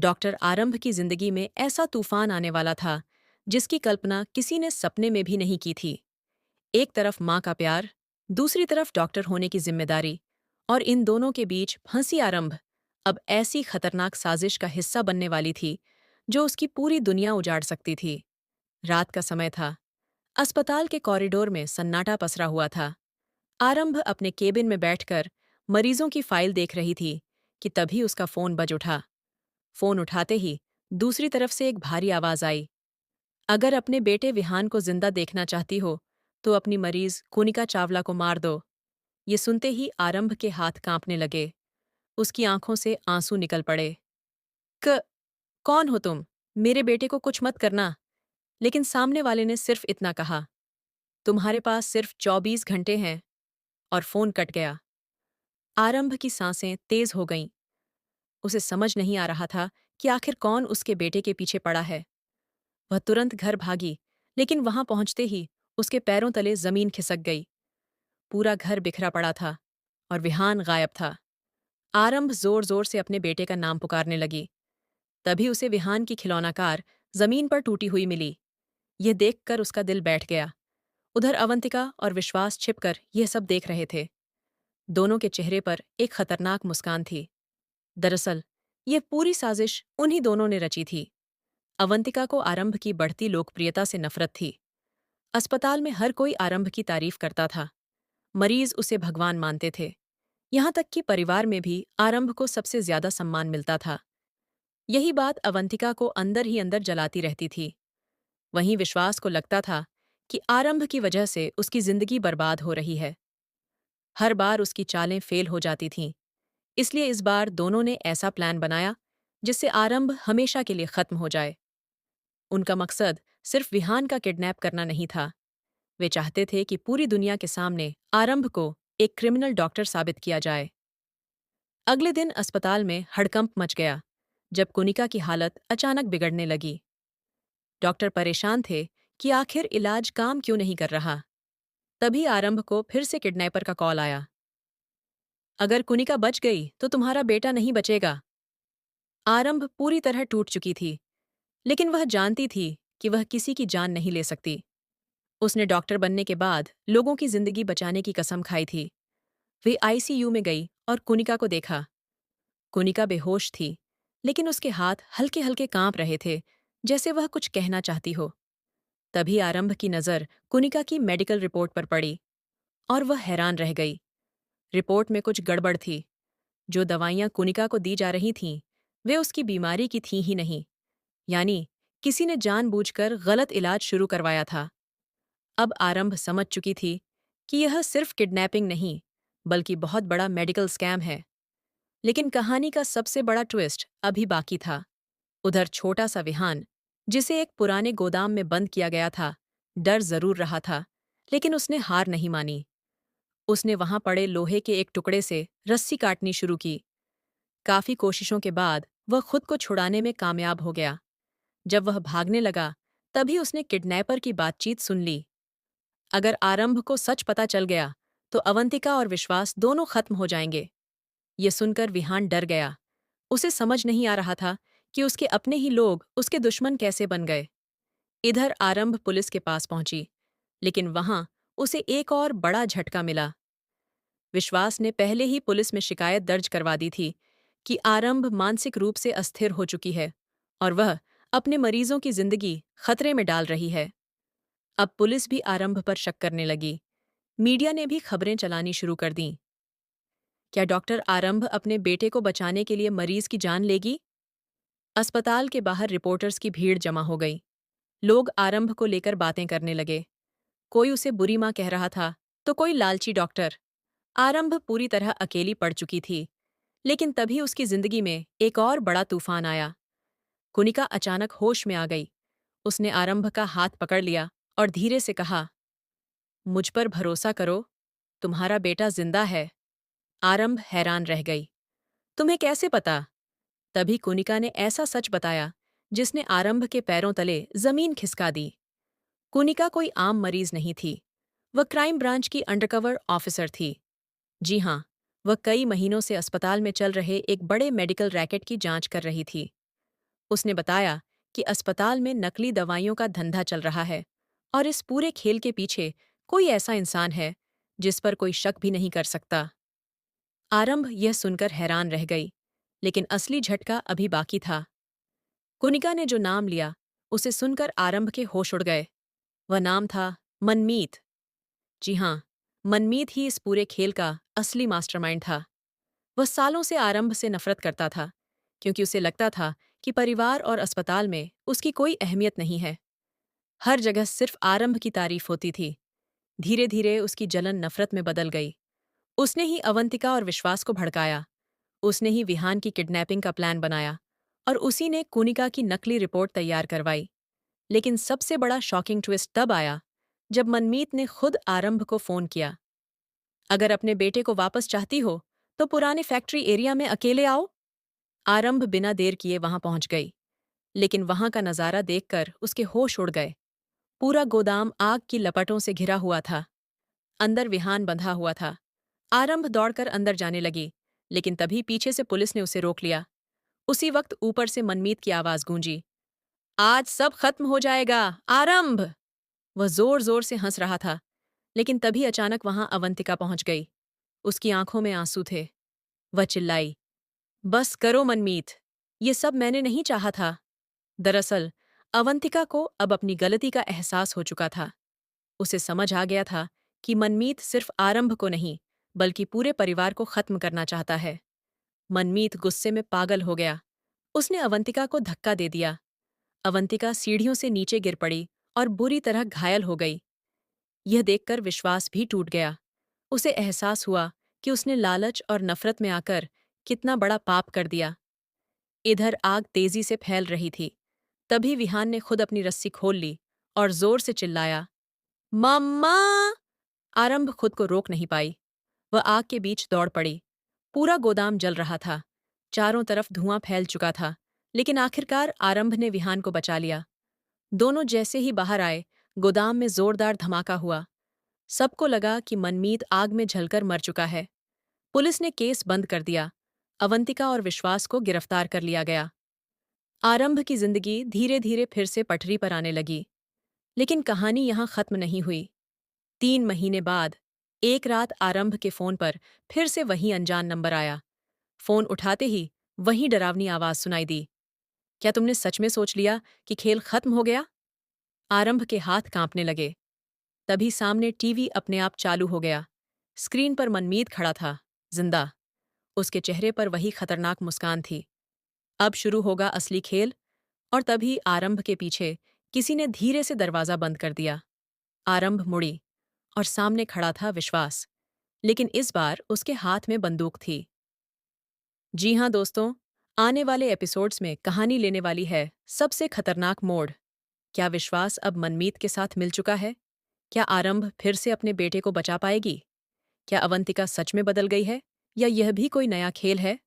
Doctor आरंभ की जिंदगी में ऐसा तूफान आने वाला था जिसकी कल्पना किसी ने सपने में भी नहीं की थी। एक तरफ माँ का प्यार, दूसरी तरफ डॉक्टर होने की जिम्मेदारी, और इन दोनों के बीच फंसी आरंभ अब ऐसी खतरनाक साजिश का हिस्सा बनने वाली थी जो उसकी पूरी दुनिया उजाड़ सकती थी। रात का समय था। अस्पताल के कॉरिडोर में सन्नाटा पसरा हुआ था। आरंभ अपने केबिन में बैठकर मरीजों की फाइल देख रही थी कि तभी उसका फोन बज उठा। फोन उठाते ही दूसरी तरफ से एक भारी आवाज आई। अगर अपने बेटे विहान को जिंदा देखना चाहती हो तो अपनी मरीज कुनिका चावला को मार दो। ये सुनते ही आरंभ के हाथ कांपने लगे। उसकी आंखों से आंसू निकल पड़े। क कौन हो तुम? मेरे बेटे को कुछ मत करना। लेकिन सामने वाले ने सिर्फ इतना कहा, तुम्हारे पास सिर्फ 24 घंटे हैं। और फोन कट गया। आरंभ की सांसें तेज हो गईं। उसे समझ नहीं आ रहा था कि आखिर कौन उसके बेटे के पीछे पड़ा है। वह तुरंत घर भागी, लेकिन वहां पहुंचते ही उसके पैरों तले जमीन खिसक गई। पूरा घर बिखरा पड़ा था और विहान गायब था। आरंभ जोर जोर से अपने बेटे का नाम पुकारने लगी। तभी उसे विहान की खिलौना कार जमीन पर टूटी हुई मिली। यह देखकर उसका दिल बैठ गया। उधर अवंतिका और विश्वास छिपकर यह सब देख रहे थे। दोनों के चेहरे पर एक खतरनाक मुस्कान थी। दरअसल यह पूरी साजिश उन्हीं दोनों ने रची थी। अवंतिका को आरंभ की बढ़ती लोकप्रियता से नफरत थी। अस्पताल में हर कोई आरंभ की तारीफ करता था। मरीज उसे भगवान मानते थे। यहां तक कि परिवार में भी आरंभ को सबसे ज्यादा सम्मान मिलता था। यही बात अवंतिका को अंदर ही अंदर जलाती रहती थी। वहीं विश्वास को लगता था कि आरंभ की वजह से उसकी जिंदगी बर्बाद हो रही है। हर बार उसकी चालें फेल हो जाती थीं। इसलिए इस बार दोनों ने ऐसा प्लान बनाया जिससे आरंभ हमेशा के लिए खत्म हो जाए। उनका मकसद सिर्फ विहान का किडनैप करना नहीं था। वे चाहते थे कि पूरी दुनिया के सामने आरंभ को एक क्रिमिनल डॉक्टर साबित किया जाए। अगले दिन अस्पताल में हड़कंप मच गया जब कुनिका की हालत अचानक बिगड़ने लगी। डॉक्टर परेशान थे कि आखिर इलाज काम क्यों नहीं कर रहा। तभी आरंभ को फिर से किडनैपर का कॉल आया। अगर कुनिका बच गई तो तुम्हारा बेटा नहीं बचेगा। आरंभ पूरी तरह टूट चुकी थी, लेकिन वह जानती थी कि वह किसी की जान नहीं ले सकती। उसने डॉक्टर बनने के बाद लोगों की जिंदगी बचाने की कसम खाई थी। वे आईसीयू में गई और कुनिका को देखा। कुनिका बेहोश थी, लेकिन उसके हाथ हल्के हल्के कांप रहे थे, जैसे वह कुछ कहना चाहती हो। तभी आरंभ की नज़र कुनिका की मेडिकल रिपोर्ट पर पड़ी और वह हैरान रह गई। रिपोर्ट में कुछ गड़बड़ थी। जो दवाइयां कुनिका को दी जा रही थीं, वे उसकी बीमारी की थीं ही नहीं। यानी किसी ने जानबूझकर गलत इलाज शुरू करवाया था। अब आरंभ समझ चुकी थी कि यह सिर्फ किडनैपिंग नहीं, बल्कि बहुत बड़ा मेडिकल स्कैम है। लेकिन कहानी का सबसे बड़ा ट्विस्ट अभी बाकी था। उधर छोटा सा विहान, जिसे एक पुराने गोदाम में बंद किया गया था, डर जरूर रहा था, लेकिन उसने हार नहीं मानी। उसने वहां पड़े लोहे के एक टुकड़े से रस्सी काटनी शुरू की। काफी कोशिशों के बाद वह खुद को छुड़ाने में कामयाब हो गया। जब वह भागने लगा, तभी उसने किडनैपर की बातचीत सुन ली। अगर आरंभ को सच पता चल गया तो अवंतिका और विश्वास दोनों खत्म हो जाएंगे। ये सुनकर विहान डर गया। उसे समझ नहीं आ रहा था कि उसके अपने ही लोग उसके दुश्मन कैसे बन गए। इधर आरंभ पुलिस के पास पहुंची, लेकिन वहां उसे एक और बड़ा झटका मिला। विश्वास ने पहले ही पुलिस में शिकायत दर्ज करवा दी थी कि आरंभ मानसिक रूप से अस्थिर हो चुकी है और वह अपने मरीजों की जिंदगी खतरे में डाल रही है। अब पुलिस भी आरंभ पर शक करने लगी। मीडिया ने भी खबरें चलानी शुरू कर दीं। क्या डॉक्टर आरंभ अपने बेटे को बचाने के लिए मरीज की जान लेगी? अस्पताल के बाहर रिपोर्टर्स की भीड़ जमा हो गई। लोग आरंभ को लेकर बातें करने लगे। कोई उसे बुरी मां कह रहा था, तो कोई लालची डॉक्टर। आरंभ पूरी तरह अकेली पड़ चुकी थी। लेकिन तभी उसकी जिंदगी में एक और बड़ा तूफान आया। कुनिका अचानक होश में आ गई। उसने आरंभ का हाथ पकड़ लिया और धीरे से कहा, मुझ पर भरोसा करो, तुम्हारा बेटा जिंदा है। आरंभ हैरान रह गई। तुम्हें कैसे पता? तभी कुनिका ने ऐसा सच बताया जिसने आरंभ के पैरों तले जमीन खिसका दी। कुनिका कोई आम मरीज नहीं थी। वह क्राइम ब्रांच की अंडरकवर ऑफिसर थी। जी हां, वह कई महीनों से अस्पताल में चल रहे एक बड़े मेडिकल रैकेट की जांच कर रही थी। उसने बताया कि अस्पताल में नकली दवाइयों का धंधा चल रहा है और इस पूरे खेल के पीछे कोई ऐसा इंसान है जिस पर कोई शक भी नहीं कर सकता। आरंभ यह सुनकर हैरान रह गई, लेकिन असली झटका अभी बाकी था। कुनिका ने जो नाम लिया, उसे सुनकर आरंभ के होश उड़ गए। वह नाम था मनमीत। जी हाँ, मनमीत ही इस पूरे खेल का असली मास्टरमाइंड था। वह सालों से आरंभ से नफरत करता था, क्योंकि उसे लगता था कि परिवार और अस्पताल में उसकी कोई अहमियत नहीं है। हर जगह सिर्फ आरंभ की तारीफ होती थी। धीरे धीरे उसकी जलन नफरत में बदल गई। उसने ही अवंतिका और विश्वास को भड़काया। उसने ही विहान की किडनैपिंग का प्लान बनाया और उसी ने कुनिका की नकली रिपोर्ट तैयार करवाई। लेकिन सबसे बड़ा शॉकिंग ट्विस्ट तब आया जब मनमीत ने खुद आरंभ को फोन किया। अगर अपने बेटे को वापस चाहती हो तो पुराने फैक्ट्री एरिया में अकेले आओ। आरंभ बिना देर किए वहां पहुंच गई, लेकिन वहां का नजारा देखकर उसके होश उड़ गए। पूरा गोदाम आग की लपटों से घिरा हुआ था। अंदर विहान बंधा हुआ था। आरंभ दौड़कर अंदर जाने लगी, लेकिन तभी पीछे से पुलिस ने उसे रोक लिया। उसी वक्त ऊपर से मनमीत की आवाज गूंजी, आज सब खत्म हो जाएगा, आरंभ। वह जोर जोर से हंस रहा था, लेकिन तभी अचानक वहां अवंतिका पहुंच गई। उसकी आंखों में आंसू थे। वह चिल्लाई, बस करो मनमीत, ये सब मैंने नहीं चाहा था। दरअसल अवंतिका को अब अपनी गलती का एहसास हो चुका था। उसे समझ आ गया था कि मनमीत सिर्फ आरंभ को नहीं, बल्कि पूरे परिवार को खत्म करना चाहता है। मनमीत गुस्से में पागल हो गया। उसने अवंतिका को धक्का दे दिया। अवंतिका सीढ़ियों से नीचे गिर पड़ी और बुरी तरह घायल हो गई। यह देखकर विश्वास भी टूट गया। उसे एहसास हुआ कि उसने लालच और नफरत में आकर कितना बड़ा पाप कर दिया। इधर आग तेजी से फैल रही थी। तभी विहान ने खुद अपनी रस्सी खोल ली और जोर से चिल्लाया, मम्मा! आरंभ खुद को रोक नहीं पाई। वह आग के बीच दौड़ पड़ी। पूरा गोदाम जल रहा था। चारों तरफ धुआं फैल चुका था, लेकिन आखिरकार आरंभ ने विहान को बचा लिया। दोनों जैसे ही बाहर आए, गोदाम में जोरदार धमाका हुआ। सबको लगा कि मनमीत आग में जलकर मर चुका है। पुलिस ने केस बंद कर दिया। अवंतिका और विश्वास को गिरफ्तार कर लिया गया। आरंभ की जिंदगी धीरे धीरे फिर से पटरी पर आने लगी। लेकिन कहानी यहां खत्म नहीं हुई। 3 महीने बाद एक रात आरंभ के फोन पर फिर से वही अनजान नंबर आया। फोन उठाते ही वही डरावनी आवाज सुनाई दी, क्या तुमने सच में सोच लिया कि खेल खत्म हो गया? आरंभ के हाथ कांपने लगे। तभी सामने टीवी अपने आप चालू हो गया। स्क्रीन पर मनमीत खड़ा था, जिंदा। उसके चेहरे पर वही खतरनाक मुस्कान थी। अब शुरू होगा असली खेल। और तभी आरंभ के पीछे किसी ने धीरे से दरवाजा बंद कर दिया। आरंभ मुड़ी और सामने खड़ा था विश्वास, लेकिन इस बार उसके हाथ में बंदूक थी। जी हाँ दोस्तों, आने वाले एपिसोड्स में कहानी लेने वाली है सबसे खतरनाक मोड़। क्या विश्वास अब मनमीत के साथ मिल चुका है? क्या आरंभ फिर से अपने बेटे को बचा पाएगी? क्या अवंतिका सच में बदल गई है, या यह भी कोई नया खेल है?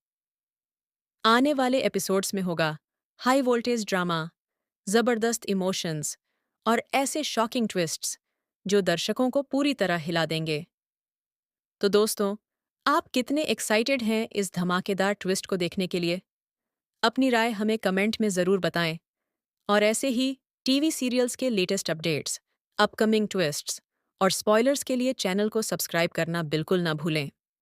आने वाले एपिसोड्स में होगा हाई वोल्टेज ड्रामा, जबरदस्त इमोशंस और ऐसे शॉकिंग ट्विस्ट्स जो दर्शकों को पूरी तरह हिला देंगे। तो दोस्तों, आप कितने एक्साइटेड हैं इस धमाकेदार ट्विस्ट को देखने के लिए? अपनी राय हमें कमेंट में ज़रूर बताएं। और ऐसे ही टीवी सीरियल्स के लेटेस्ट अपडेट्स, अपकमिंग ट्विस्ट्स और स्पॉयलर्स के लिए चैनल को सब्सक्राइब करना बिल्कुल ना भूलें।